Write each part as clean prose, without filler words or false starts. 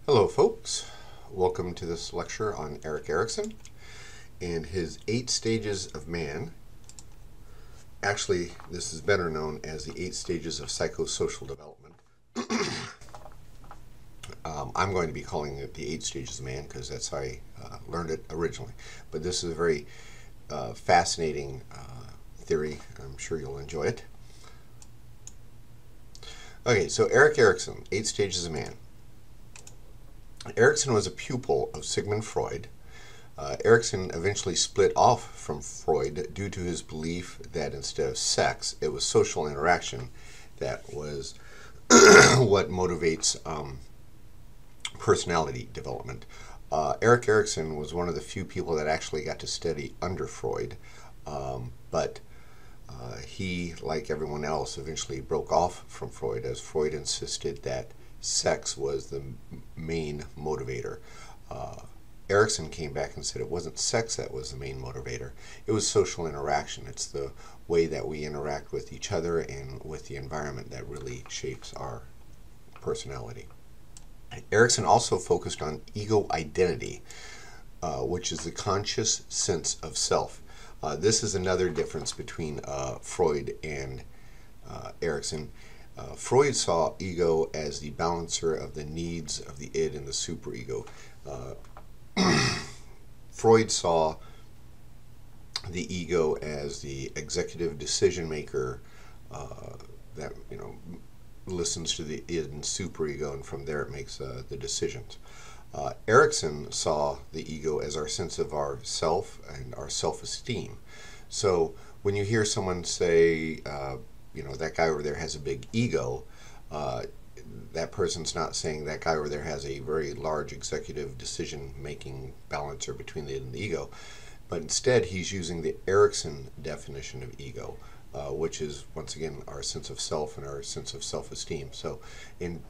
Hello folks, welcome to this lecture on Erik Erikson and his 8 stages of man. Actually, this is better known as the 8 stages of psychosocial development. I'm going to be calling it the 8 stages of man because that's how I learned it originally. But this is a very fascinating theory. I'm sure you'll enjoy it. Okay, so Erik Erikson, 8 stages of man. Erikson was a pupil of Sigmund Freud. Erikson eventually split off from Freud due to his belief that instead of sex, it was social interaction that was what motivates personality development. Erik Erikson was one of the few people that actually got to study under Freud, but he, like everyone else, eventually broke off from Freud as Freud insisted that sex was the main motivator. Erikson came back and said it wasn't sex that was the main motivator. It was social interaction. It's the way that we interact with each other and with the environment that really shapes our personality. Erikson also focused on ego identity, which is the conscious sense of self. This is another difference between Freud and Erikson. Freud saw ego as the balancer of the needs of the id and the superego. Freud saw the ego as the executive decision maker that listens to the id and superego, and from there it makes the decisions. Erikson saw the ego as our sense of our self and our self-esteem. So when you hear someone say, that guy over there has a big ego, that person's not saying that guy over there has a very large executive decision-making balancer between the id and the ego, but instead he's using the Erikson definition of ego, which is, once again, our sense of self and our sense of self-esteem. So in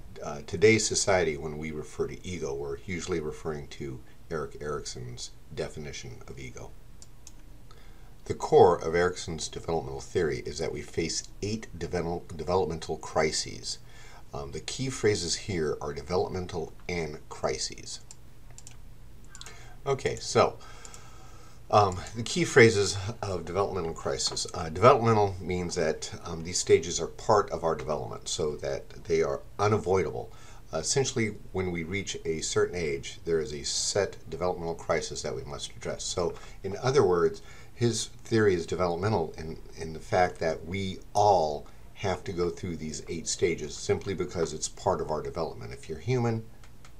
today's society, when we refer to ego, we're usually referring to Erik Erikson's definition of ego. The core of Erikson's developmental theory is that we face 8 developmental crises. The key phrases here are developmental and crises. Okay, so the key phrases of developmental crisis. Developmental means that these stages are part of our development, so that they are unavoidable. Essentially, when we reach a certain age, there is a set developmental crisis that we must address. So, in other words, his theory is developmental in the fact that we all have to go through these 8 stages simply because it's part of our development. If you're human,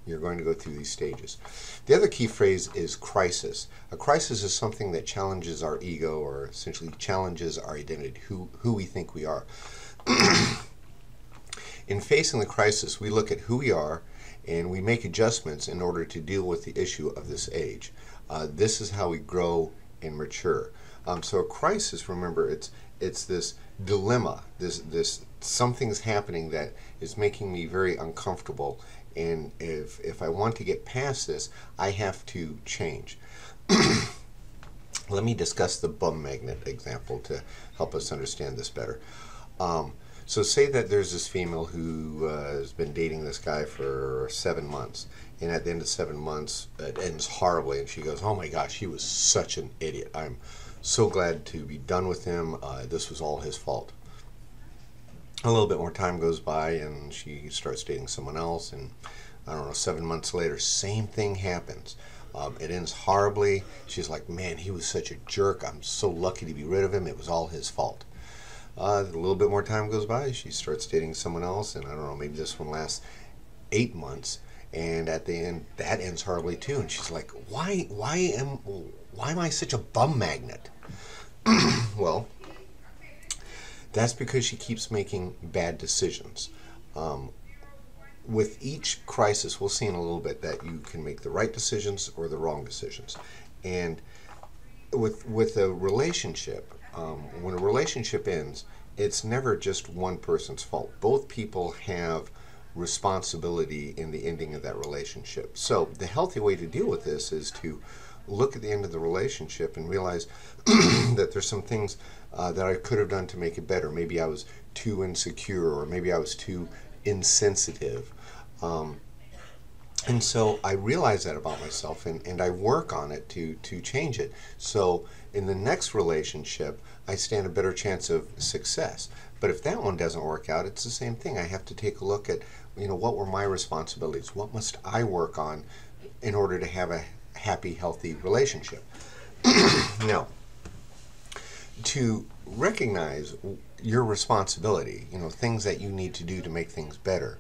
you're going to go through these stages. The other key phrase is crisis. A crisis is something that challenges our ego, or essentially challenges our identity, who we think we are. In facing the crisis, we look at who we are and we make adjustments in order to deal with the issue of this age. This is how we grow and mature. So a crisis, remember, it's this dilemma, this something's happening that is making me very uncomfortable, and if I want to get past this, I have to change. Let me discuss the bum magnet example to help us understand this better. So say that there's this female who has been dating this guy for 7 months, and at the end of 7 months it ends horribly, and she goes, oh my gosh, he was such an idiot. I'm so glad to be done with him. This was all his fault. A little bit more time goes by and she starts dating someone else, and I don't know, 7 months later, same thing happens. It ends horribly. She's like, man, he was such a jerk. I'm so lucky to be rid of him. It was all his fault. A little bit more time goes by. She starts dating someone else, and I don't know, maybe this one lasts 8 months, and at the end, that ends horribly too. And she's like, why am I such a bum magnet? Well, that's because she keeps making bad decisions. With each crisis, we'll see in a little bit that you can make the right decisions or the wrong decisions. And with a relationship, when a relationship ends, it's never just one person's fault. Both people have responsibility in the ending of that relationship. So the healthy way to deal with this is to look at the end of the relationship and realize that there's some things that I could have done to make it better. Maybe I was too insecure, or maybe I was too insensitive. And so I realize that about myself, and I work on it to change it. So in the next relationship, I stand a better chance of success. But if that one doesn't work out, it's the same thing. I have to take a look at, what were my responsibilities? What must I work on in order to have a happy, healthy relationship? Now, to recognize your responsibility, things that you need to do to make things better,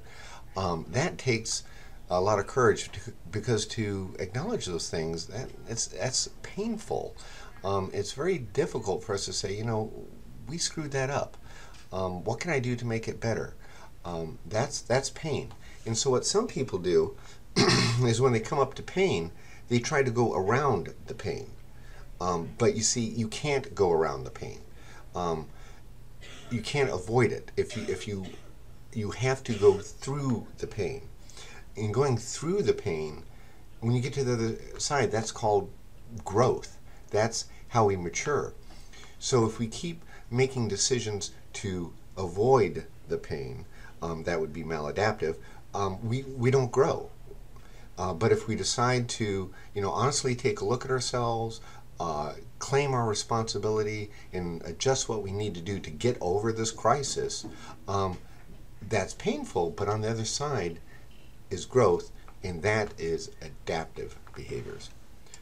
that takes a lot of courage because to acknowledge those things, that's painful. It's very difficult for us to say, we screwed that up. What can I do to make it better? That's pain. And so what some people do is when they come up to pain, they try to go around the pain. But you see, you can't go around the pain. You can't avoid it. You have to go through the pain. In going through the pain, when you get to the other side, that's called growth. That's how we mature. So if we keep making decisions to avoid the pain, that would be maladaptive. We don't grow. But if we decide to, honestly take a look at ourselves, claim our responsibility, and adjust what we need to do to get over this crisis, that's painful. But on the other side is growth, and that is adaptive behaviors.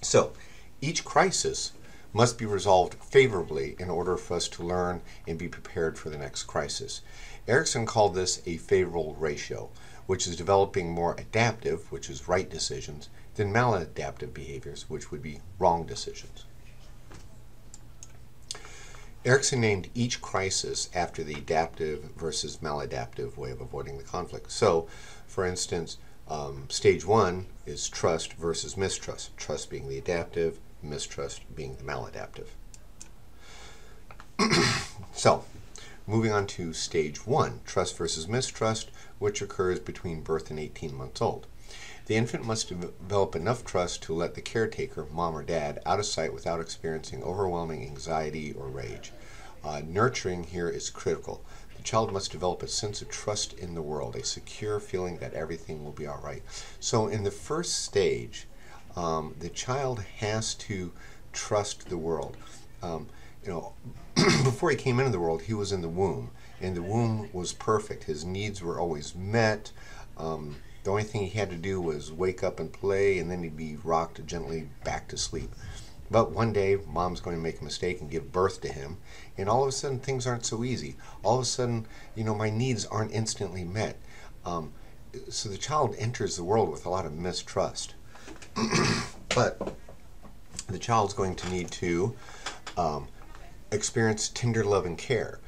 So each crisis must be resolved favorably in order for us to learn and be prepared for the next crisis. Erikson called this a favorable ratio, which is developing more adaptive, which is right decisions, than maladaptive behaviors, which would be wrong decisions. Erikson named each crisis after the adaptive versus maladaptive way of avoiding the conflict. So, for instance, stage 1 is trust versus mistrust. Trust being the adaptive, mistrust being the maladaptive. So, moving on to stage 1, trust versus mistrust, which occurs between birth and 18 months old. The infant must develop enough trust to let the caretaker, mom or dad, out of sight without experiencing overwhelming anxiety or rage. Nurturing here is critical. The child must develop a sense of trust in the world, a secure feeling that everything will be all right. So in the first stage, the child has to trust the world. Before he came into the world, he was in the womb, and the womb was perfect. His needs were always met. The only thing he had to do was wake up and play, and then he'd be rocked gently back to sleep. But one day, mom's going to make a mistake and give birth to him, and all of a sudden, things aren't so easy. All of a sudden, my needs aren't instantly met. So the child enters the world with a lot of mistrust. But the child's going to need to experience tender love and care.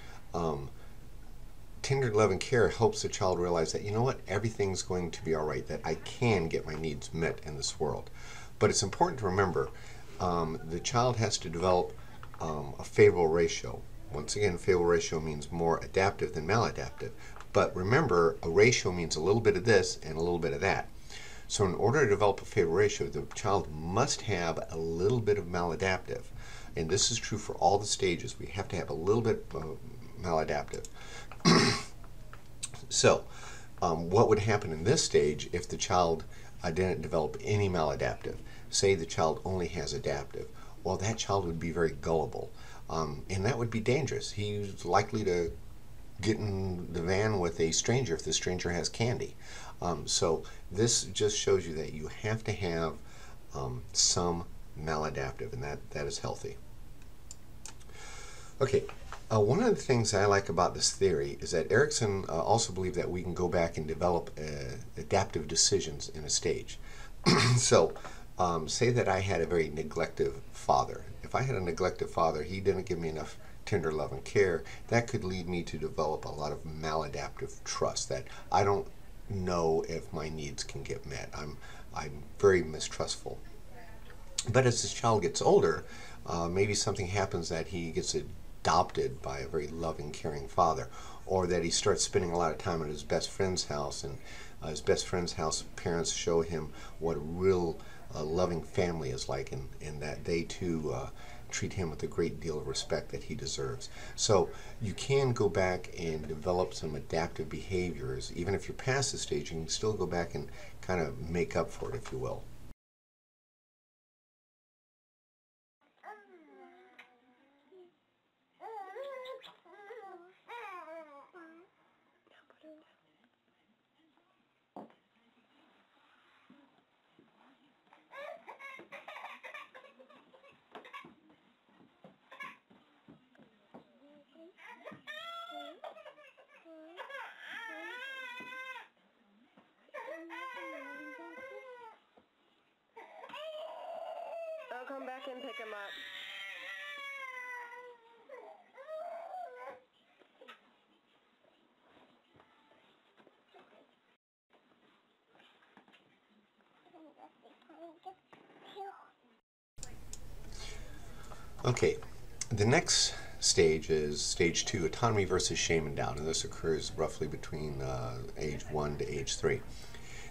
Tender love and care helps the child realize that, everything's going to be all right, that I can get my needs met in this world. But it's important to remember the child has to develop a favorable ratio. Once again, favorable ratio means more adaptive than maladaptive. But remember, a ratio means a little bit of this and a little bit of that. So in order to develop a favorable ratio, the child must have a little bit of maladaptive. And this is true for all the stages. We have to have a little bit maladaptive. So, what would happen in this stage if the child didn't develop any maladaptive? Say the child only has adaptive. Well, that child would be very gullible, and that would be dangerous. He's likely to get in the van with a stranger if the stranger has candy. So this just shows you that you have to have some maladaptive, and that is healthy. Okay. One of the things I like about this theory is that Erikson also believed that we can go back and develop adaptive decisions in a stage. So, say that I had a very neglective father. If I had a neglective father, he didn't give me enough tender love and care, that could lead me to develop a lot of maladaptive trust, that I don't know if my needs can get met. I'm very mistrustful. But as this child gets older, maybe something happens that he gets adopted by a very loving, caring father, or that he starts spending a lot of time at his best friend's house, and his best friend's house parents show him what a real loving family is like, and that they too treat him with a great deal of respect that he deserves. So you can go back and develop some adaptive behaviors. Even if you're past the stage, you can still go back and kind of make up for it, if you will. I'll come back and pick him up. Okay, the next stage is stage 2, autonomy versus shame and doubt, and this occurs roughly between age 1 to age 3.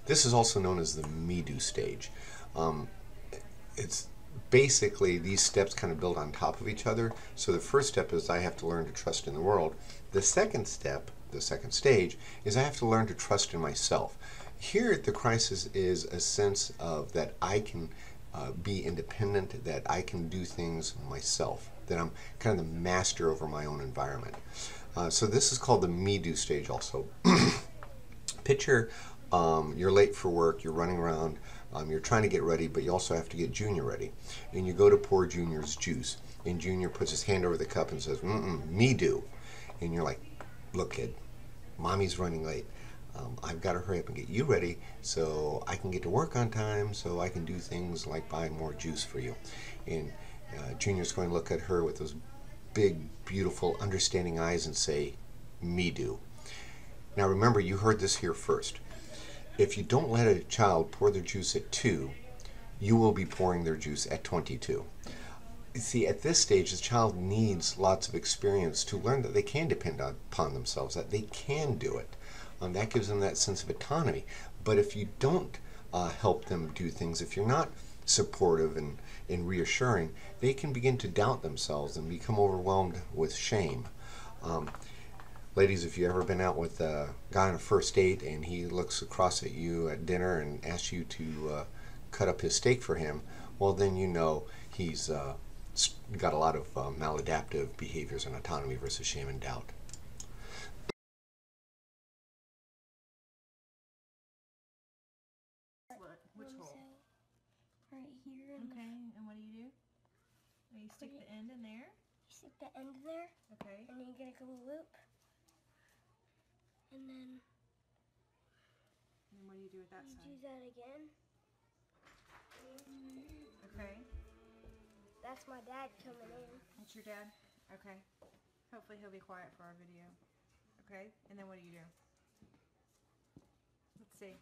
This is also known as the me-do stage. It's basically, these steps kind of build on top of each other. So the first step is I have to learn to trust in the world. The second step, the second stage, is I have to learn to trust in myself. Here the crisis is a sense of that I can be independent, that I can do things myself, that I'm kind of the master over my own environment. So this is called the me-do stage also. Picture you're late for work, you're running around, you're trying to get ready, but you also have to get Junior ready. And you go to pour Junior's juice, and Junior puts his hand over the cup and says, me do. And you're like, look kid, mommy's running late. I've got to hurry up and get you ready so I can get to work on time, so I can do things like buy more juice for you. And Junior's going to look at her with those big, beautiful, understanding eyes and say, me do. Now remember, you heard this here first. If you don't let a child pour their juice at 2, you will be pouring their juice at 22. You see, at this stage, the child needs lots of experience to learn that they can depend upon themselves, that they can do it. That gives them that sense of autonomy. But if you don't help them do things, if you're not supportive and reassuring, they can begin to doubt themselves and become overwhelmed with shame. Ladies, if you've ever been out with a guy on a first date and he looks across at you at dinner and asks you to cut up his steak for him, well then you know he's got a lot of maladaptive behaviors on autonomy versus shame and doubt. Which hole? Right here. Okay, and what do? You stick the end in there? You stick the end in there. Okay. And then you get a little loop. And then what do you do with that you side? do that again. Okay. That's my dad coming in. That's your dad? Okay. Hopefully he'll be quiet for our video. Okay, and then what do? Let's see.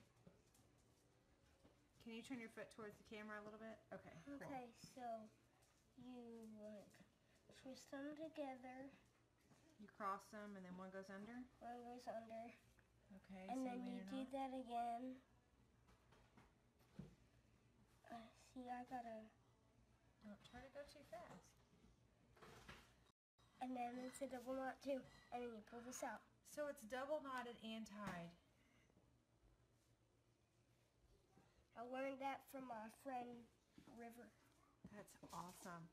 Can you turn your foot towards the camera a little bit? Okay, cool. Okay, so you like twist them together. You cross them and then one goes under? One goes under. Okay, And so then you do that again. See, I gotta... Don't try to go too fast. And then it's a double knot too. And then you pull this out. So it's double knotted and tied. I learned that from my friend River. That's awesome.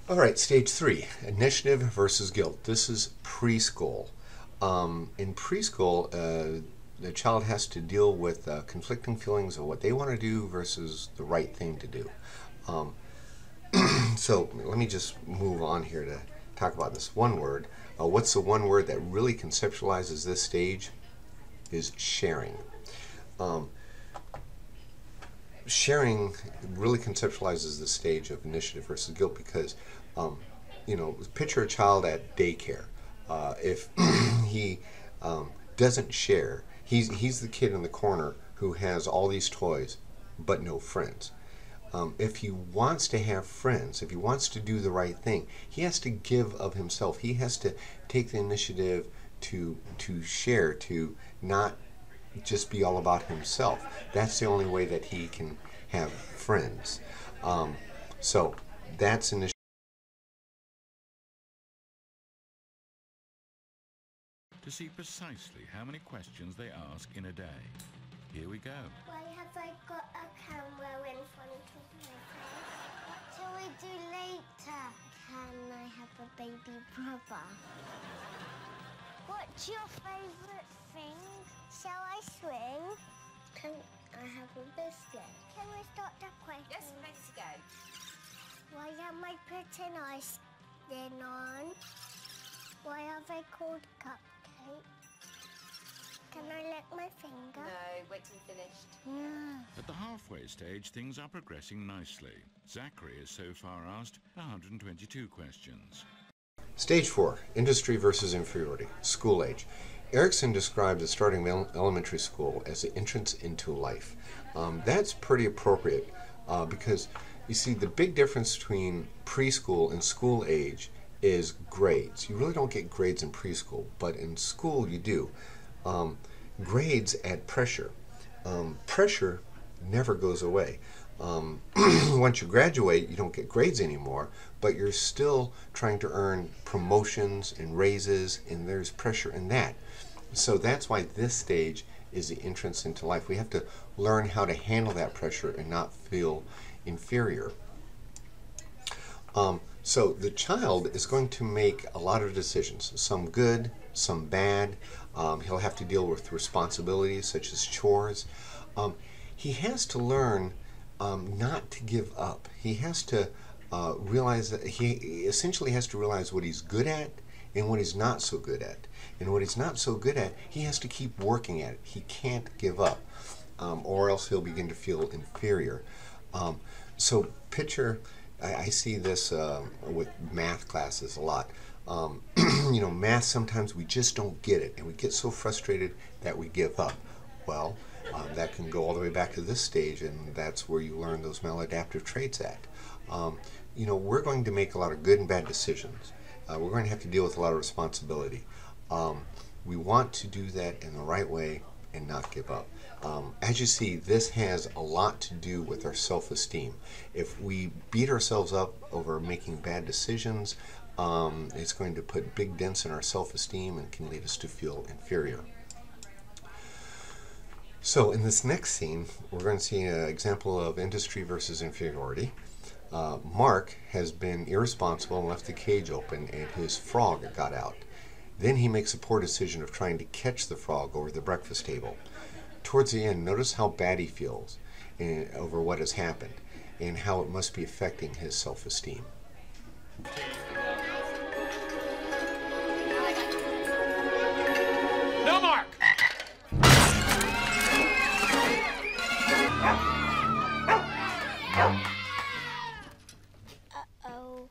All right, stage 3, initiative versus guilt. This is preschool. In preschool, the child has to deal with conflicting feelings of what they want to do versus the right thing to do. So let me just move on here to talk about this one word. What's the one word that really conceptualizes this stage? Is sharing. Sharing really conceptualizes the stage of initiative versus guilt because, you know, picture a child at daycare. If he doesn't share, he's the kid in the corner who has all these toys but no friends. If he wants to have friends, if he wants to do the right thing, he has to give of himself. He has to take the initiative to share, to not just be all about himself. That's the only way that he can have friends. So that's initiative. To see precisely how many questions they ask in a day. Here we go. Why have I got a camera in front of my face? What shall we do later? Can I have a baby brother? What's your favourite thing? Shall I swing? Can I have a biscuit? Can we start the question? Yes, let's go. Why am I putting ice cream on? Why are they called cupcakes? Can I lick my finger? No, wait till we finished. No. At the halfway stage, things are progressing nicely. Zachary has so far asked 122 questions. Stage 4, industry versus inferiority, school age. Erikson described the starting elementary school as the entrance into life. That's pretty appropriate because, you see, the big difference between preschool and school age is grades. You really don't get grades in preschool, but in school you do. Grades add pressure. Pressure never goes away. Once you graduate, you don't get grades anymore, but you're still trying to earn promotions and raises, and there's pressure in that. So that's why this stage is the entrance into life. We have to learn how to handle that pressure and not feel inferior. So the child is going to make a lot of decisions, some good, some bad. He'll have to deal with responsibilities such as chores. He has to learn not to give up. He has to realize that he essentially has to realize what he's good at and what he's not so good at. And what he's not so good at, he has to keep working at it. He can't give up, or else he'll begin to feel inferior. So picture, I see this with math classes a lot. You know, math, sometimes we just don't get it, and we get so frustrated that we give up. Well, that can go all the way back to this stage, and that's where you learn those maladaptive traits at. You know, we're going to make a lot of good and bad decisions. We're going to have to deal with a lot of responsibility. We want to do that in the right way and not give up. As you see, this has a lot to do with our self-esteem. If we beat ourselves up over making bad decisions, it's going to put big dents in our self-esteem and can lead us to feel inferior. So in this next scene, we're going to see an example of industry versus inferiority. Mark has been irresponsible and left the cage open, and his frog got out. Then he makes a poor decision of trying to catch the frog over the breakfast table. Towards the end, notice how bad he feels over what has happened and how it must be affecting his self-esteem. No, Mark! Uh-oh.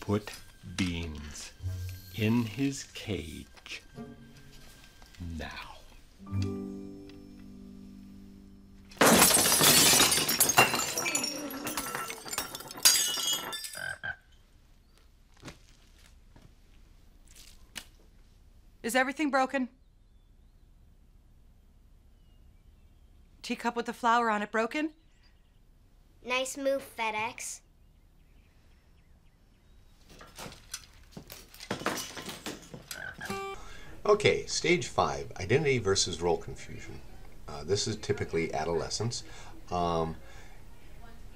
Put Beans in his cage now. Is everything broken? Teacup with the flower on it broken? Nice move, FedEx. Okay, stage 5, identity versus role confusion. This is typically adolescence.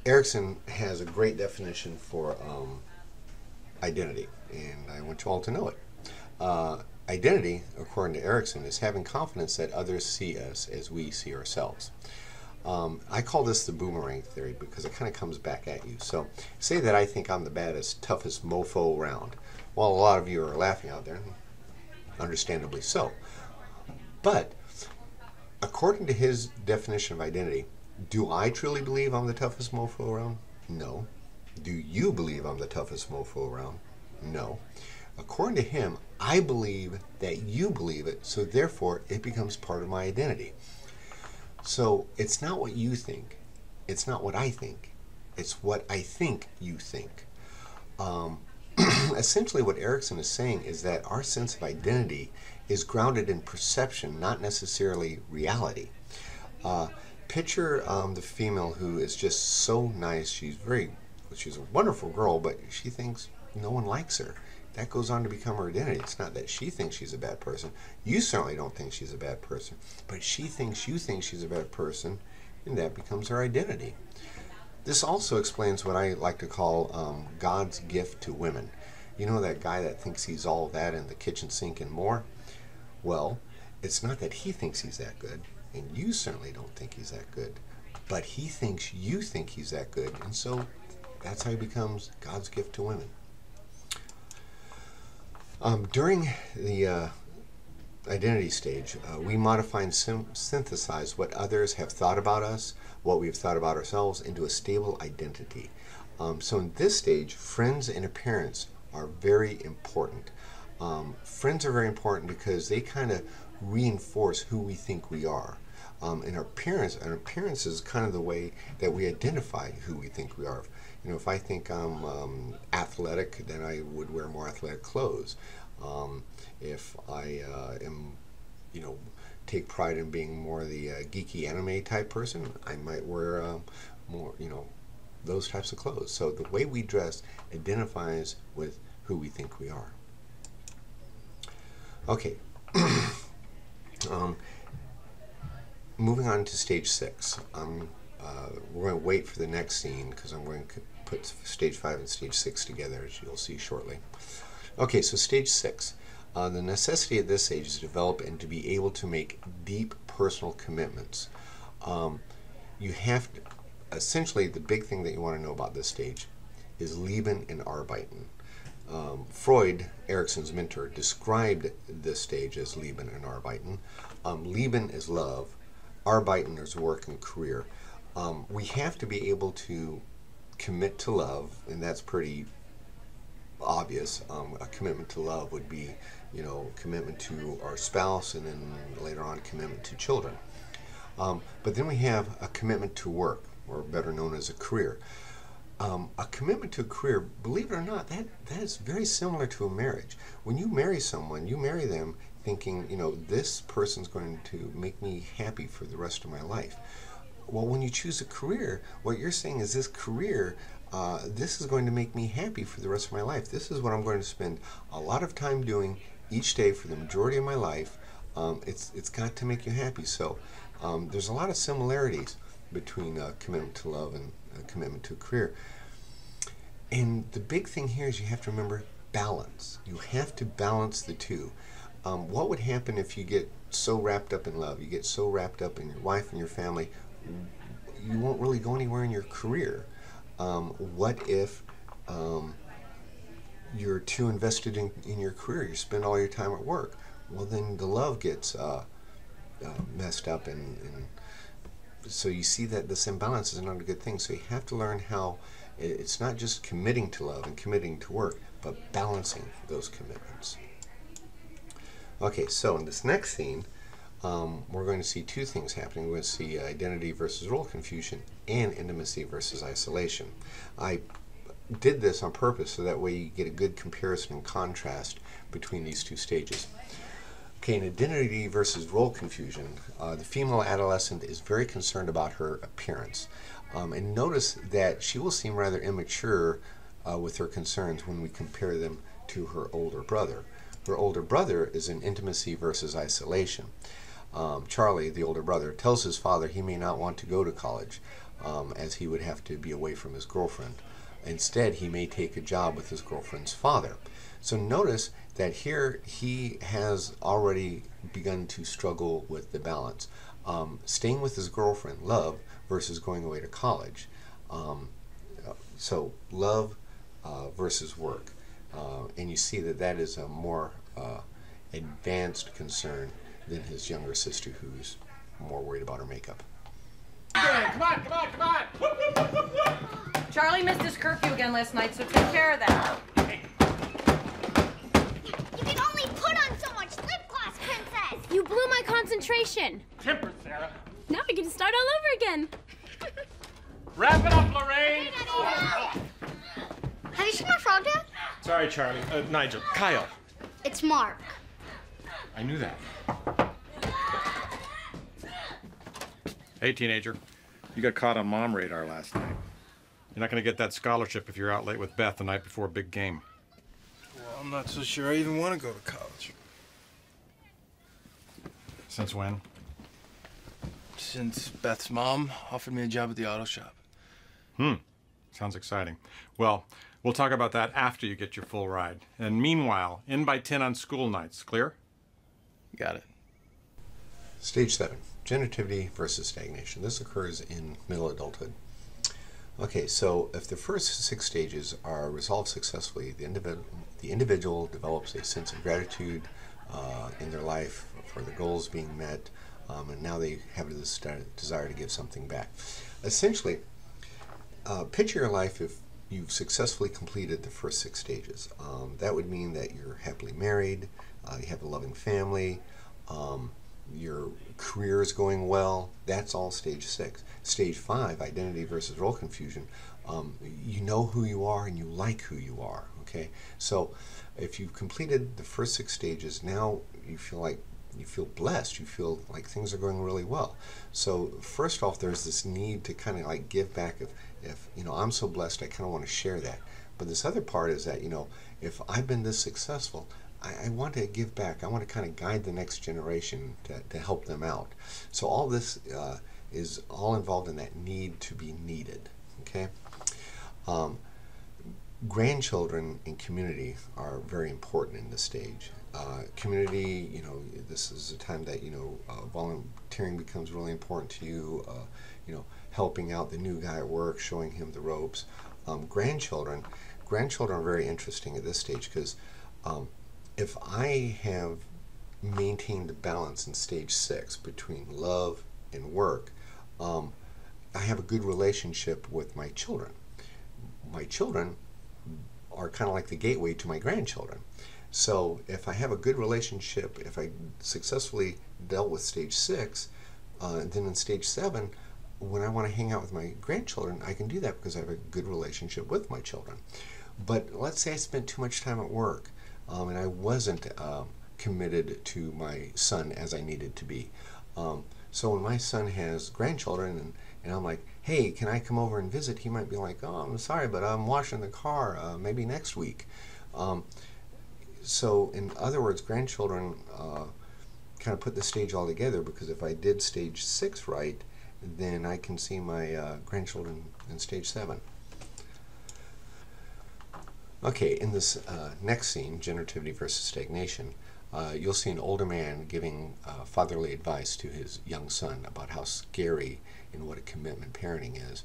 Erikson has a great definition for identity, and I want you all to know it. Identity, according to Erikson, is having confidence that others see us as we see ourselves. I call this the boomerang theory because it kind of comes back at you. So, say that I think I'm the baddest, toughest mofo around. Well, a lot of you are laughing out there, understandably so. But, according to his definition of identity, do I truly believe I'm the toughest mofo around? No. Do you believe I'm the toughest mofo around? No. According to him, I believe that you believe it, so therefore it becomes part of my identity. So it's not what you think, it's not what I think, it's what I think you think. Essentially what Erikson is saying is that our sense of identity is grounded in perception, not necessarily reality. Picture the female who is just so nice, she's a wonderful girl, but she thinks no one likes her. that goes on to become her identity. It's not that she thinks she's a bad person. You certainly don't think she's a bad person, but she thinks you think she's a bad person, and that becomes her identity. This also explains what I like to call God's gift to women. You know that guy that thinks he's all that in the kitchen sink and more? Well, it's not that he thinks he's that good, and you certainly don't think he's that good, but he thinks you think he's that good, and so that's how he becomes God's gift to women. During the identity stage, we modify and synthesize what others have thought about us, what we've thought about ourselves, into a stable identity. So in this stage, friends and appearance are very important. Friends are very important because they kind of reinforce who we think we are. And our appearance is kind of the way that we identify who we think we are. You know, if I think I'm athletic, then I would wear more athletic clothes. If I am, you know, take pride in being more the geeky anime type person, I might wear more, you know, those types of clothes. So the way we dress identifies with who we think we are. Okay. Moving on to stage 6. We're going to wait for the next scene because I'm going to put stage 5 and stage 6 together, as you'll see shortly. Okay, so stage 6. The necessity at this stage is to develop and to be able to make deep personal commitments. You have to, essentially, the big thing that you want to know about this stage is Lieben and Arbeiten. Freud, Erikson's mentor, described this stage as Lieben and Arbeiten. Lieben is love, Arbeiten is work and career. We have to be able to commit to love, and that's pretty obvious. A commitment to love would be, you know, commitment to our spouse, and then later on commitment to children. But then we have a commitment to work, or better known as a career. A commitment to a career, believe it or not, that is very similar to a marriage. When you marry someone, you marry them thinking, you know, this person's going to make me happy for the rest of my life. Well, when you choose a career, what you're saying is this career, this is going to make me happy for the rest of my life. This is what I'm going to spend a lot of time doing each day for the majority of my life. It's got to make you happy. So there's a lot of similarities between commitment to love and commitment to a career. And the big thing here is you have to remember balance. You have to balance the two. What would happen if you get so wrapped up in love, you get so wrapped up in your wife and your family, you won't really go anywhere in your career? What if you're too invested in your career, you spend all your time at work? Well, then the love gets messed up, and so you see that this imbalance is not a good thing. So you have to learn how it's not just committing to love and committing to work, but balancing those commitments. Okay, so in this next scene, we're going to see two things happening. We're going to see identity versus role confusion and intimacy versus isolation. I did this on purpose so that way you get a good comparison and contrast between these two stages. Okay, in identity versus role confusion, the female adolescent is very concerned about her appearance. And notice that she will seem rather immature with her concerns when we compare them to her older brother. Her older brother is in intimacy versus isolation. Charlie, the older brother, tells his father he may not want to go to college as he would have to be away from his girlfriend. Instead, he may take a job with his girlfriend's father. So notice that here he has already begun to struggle with the balance. Staying with his girlfriend, love, versus going away to college. So love versus work. And you see that that is a more advanced concern than his younger sister, who's more worried about her makeup. Come on, come on, come on! Charlie missed his curfew again last night, so take care of that. You can only put on so much lip gloss, Princess! You blew my concentration. Temper, Sarah. Now we can start all over again. Wrap it up, Lorraine! Have you seen my frog, Dad? Sorry, Charlie. Nigel. Kyle. It's Mark. I knew that. Hey, teenager. You got caught on mom radar last night. You're not going to get that scholarship if you're out late with Beth the night before a big game. I'm not so sure I even want to go to college. Since when? Since Beth's mom offered me a job at the auto shop. Sounds exciting. Well, we'll talk about that after you get your full ride. And meanwhile, in by 10 on school nights. Clear? Got it. Stage 7, generativity versus stagnation. This occurs in middle adulthood. Okay, so if the first 6 stages are resolved successfully, the individual develops a sense of gratitude in their life for the goals being met, and now they have this desire to give something back. Essentially, picture your life if you've successfully completed the first 6 stages. That would mean that you're happily married, you have a loving family, your career is going well. That's all stage 6. Stage 5, identity versus role confusion. You know who you are and you like who you are. Okay, so if you've completed the first 6 stages, now you feel blessed. You feel like things are going really well. So first off, there's this need to kind of like give back. If you know, I'm so blessed, I kind of want to share that. But this other part is that, you know, if I've been this successful, I want to give back. I want to kind of guide the next generation to help them out. So all this is all involved in that need to be needed. Okay. Grandchildren and community are very important in this stage. Community, you know, this is a time that, you know, volunteering becomes really important to you. You know, helping out the new guy at work, showing him the ropes. Grandchildren are very interesting at this stage because if I have maintained the balance in stage 6 between love and work, I have a good relationship with my children. My children are kind of like the gateway to my grandchildren. So if I have a good relationship, if I successfully dealt with stage 6, then in stage 7, when I want to hang out with my grandchildren, I can do that because I have a good relationship with my children. But let's say I spent too much time at work and I wasn't committed to my son as I needed to be. So when my son has grandchildren and I'm like, hey, can I come over and visit? He might be like, oh, I'm sorry, but I'm washing the car, maybe next week. So in other words, grandchildren kind of put the stage all together, because if I did stage 6 right, then I can see my grandchildren in stage 7. Okay, in this next scene, generativity versus stagnation, you'll see an older man giving fatherly advice to his young son about how scary and what a commitment parenting is.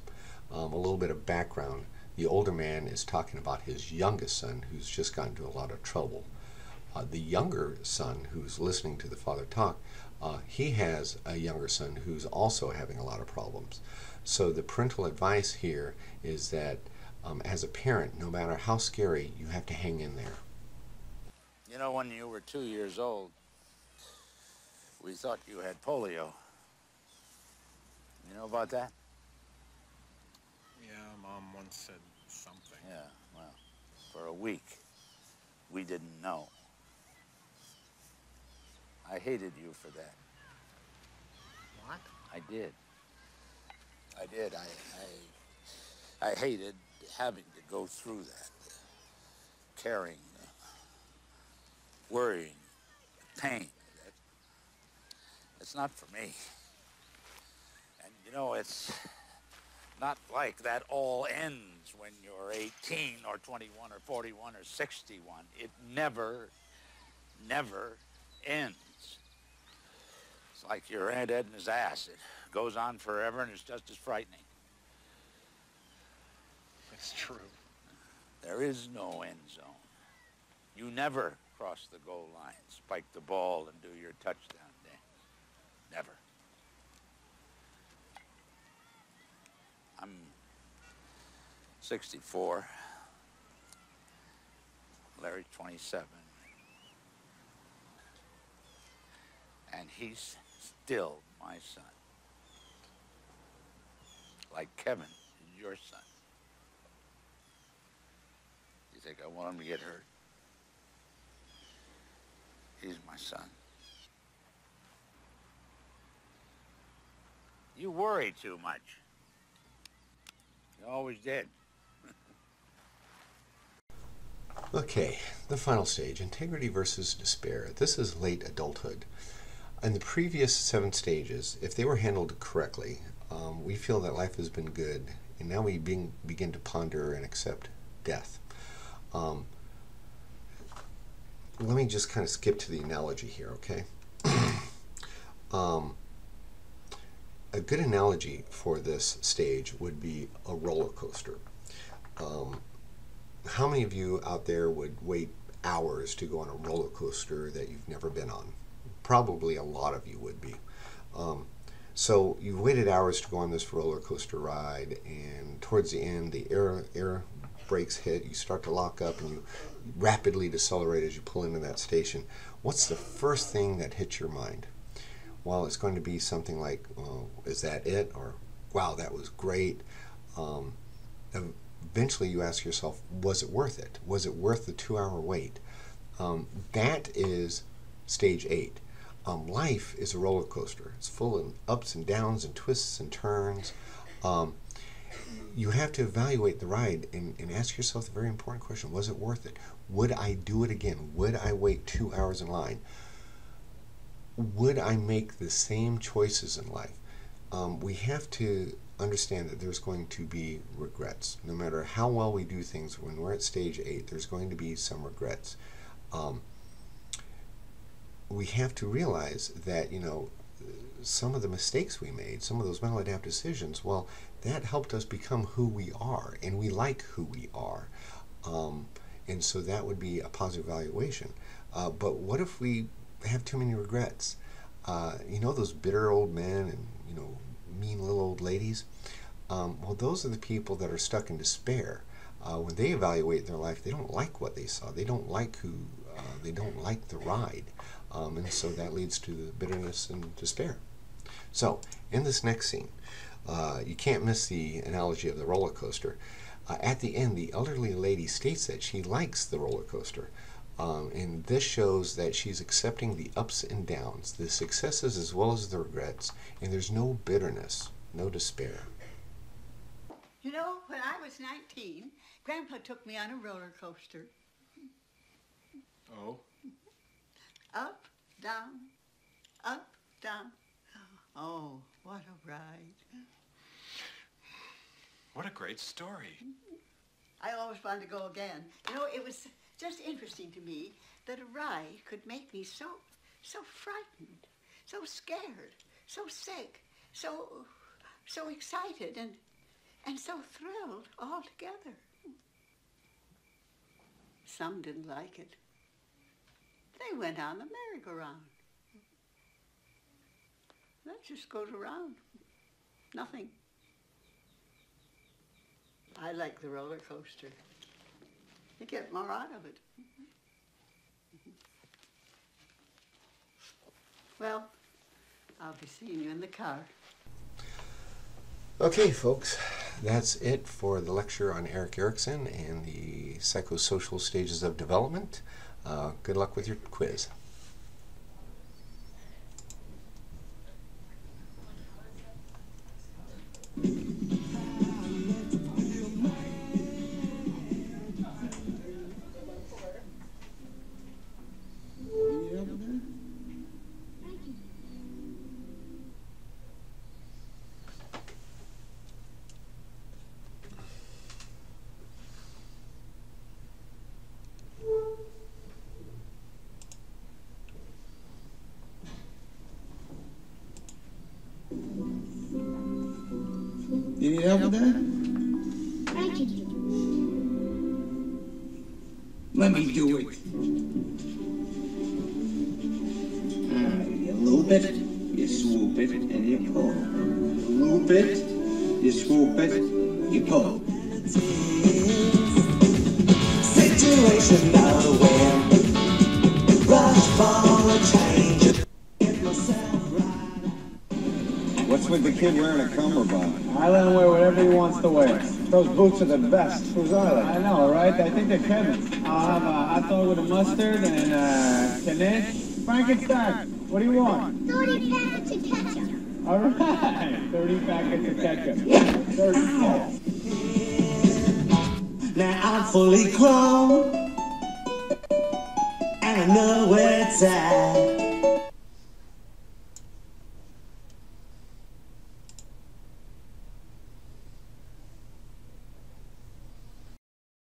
A little bit of background. The older man is talking about his youngest son who's just gotten into a lot of trouble. The younger son who's listening to the father talk, he has a younger son who's also having a lot of problems. So the parental advice here is that as a parent, no matter how scary, you have to hang in there. You know, when you were 2 years old, we thought you had polio. You know about that? Yeah, Mom once said something. Yeah, well, for a week, we didn't know. I hated you for that. What? I did. I did. I hated having to go through that. Caring, worrying, pain. It's not for me. And you know, it's not like that all ends when you're 18 or 21 or 41 or 61. It never ends. It's like your Aunt Edna's ass. It goes on forever and it's just as frightening. It's true. There is no end zone. You never cross the goal line, spike the ball, and do your touchdown dance. Never. I'm 64. Larry's 27. And he's still my son. Like Kevin is your son. You think I want him to get hurt? He's my son. You worry too much. You always did. Okay, the final stage, integrity versus despair. This is late adulthood. In the previous 7 stages, if they were handled correctly, we feel that life has been good, and now we begin to ponder and accept death. Let me just kind of skip to the analogy here, okay? A good analogy for this stage would be a roller coaster. How many of you out there would wait hours to go on a roller coaster that you've never been on? Probably a lot of you would be. So you've waited hours to go on this roller coaster ride, and towards the end the air brakes hit, you start to lock up, and you rapidly decelerate as you pull into that station. What's the first thing that hits your mind? Well, it's going to be something like, is that it? Or, wow, that was great. Eventually you ask yourself, was it worth it? Was it worth the 2-hour wait? That is stage 8. Life is a roller coaster. It's full of ups and downs and twists and turns. You have to evaluate the ride and ask yourself the very important question, was it worth it? Would I do it again? Would I wait 2 hours in line? Would I make the same choices in life? We have to understand that there's going to be regrets. No matter how well we do things, when we're at stage 8, there's going to be some regrets. We have to realize that, you know, some of the mistakes we made, some of those maladaptive decisions, well, that helped us become who we are, and we like who we are. And so that would be a positive evaluation. But what if we have too many regrets? You know, those bitter old men and, you know, mean little old ladies? Well, those are the people that are stuck in despair. When they evaluate their life, they don't like what they saw. They don't like they don't like the ride. And so that leads to the bitterness and despair. So, in this next scene, you can't miss the analogy of the roller coaster. At the end, the elderly lady states that she likes the roller coaster. And this shows that she's accepting the ups and downs, the successes as well as the regrets, and there's no bitterness, no despair. You know, when I was 19, Grandpa took me on a roller coaster. Oh? Up, down, up, down. Oh, what a ride. What a great story. I always wanted to go again. You know, it was just interesting to me that a ride could make me so frightened, so scared, so sick, so excited and so thrilled all together. Some didn't like it. They went on the merry-go-round. That just goes around. Nothing. I like the roller coaster. You get more out of it. Well, I'll be seeing you in the car. Okay, folks, that's it for the lecture on Erik Erikson and the psychosocial stages of development. Good luck with your quiz. You need help with that? Thank you. Let me do it. You loop it, you swoop it, and you pull. You loop it, you swoop it, you pull. Situation out of where rush for a change. What's with the kid wearing a cummerbund? I let him wear whatever he wants to wear. Those boots are the best. Whose are they? I know, right? I think they're Kevin's. I'll have a hot dog with a mustard and Knish. Frankenstein, what do you want? 30 packets of ketchup. All right, 30 packets of ketchup. 30. Now I'm fully grown. I know where it's at.